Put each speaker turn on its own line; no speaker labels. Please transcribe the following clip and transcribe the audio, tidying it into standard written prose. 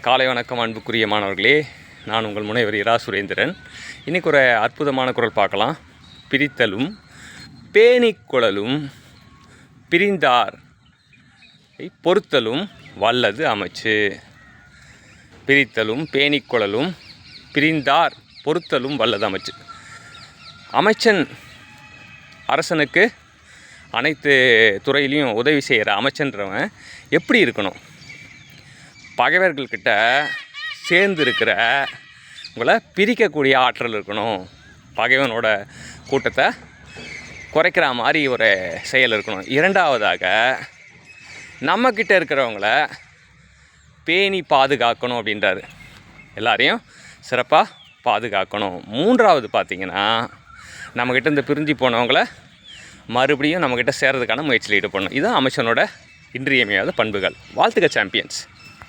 காலை வணக்கம் அன்புக்குரிய மாணவர்களே, நான் உங்கள் முனைவர் இரா சுரேந்திரன். இன்றைக்கி ஒரு அற்புதமான குறள் பார்க்கலாம். பிரித்தலும் பேணிக்குழலும் பிரிந்தார் பொறுத்தலும் வல்லது அமைச்சு. பிரித்தலும் பேணிக்குழலும் பிரிந்தார் பொறுத்தலும் வல்லது அமைச்சு. அமைச்சன் அரசனுக்கு அனைத்து துறையிலையும் உதவி செய்கிற அமைச்சன்றவன் எப்படி இருக்கணும்? பகைவர்கள்கிட்ட சேர்ந்து இருக்கிற உங்களை பிரிக்கக்கூடிய ஆற்றல் இருக்கணும். பகைவனோட கூட்டத்தை குறைக்கிற மாதிரி ஒரு செயல் இருக்கணும். இரண்டாவதாக, நம்மக்கிட்ட இருக்கிறவங்கள பேணி பாதுகாக்கணும் அப்படின்றாரு. எல்லாரையும் சிறப்பாக பாதுகாக்கணும். மூன்றாவது பார்த்திங்கன்னா, நம்மக்கிட்ட இந்த பிரிஞ்சு போனவங்கள மறுபடியும் நம்மக்கிட்ட சேர்றதுக்கான முயற்சியில் ஈடுபடணும். இதுதான் அமைச்சனோட இன்றியமையாத பண்புகள். வாழ்த்துக்க சாம்பியன்ஸ்.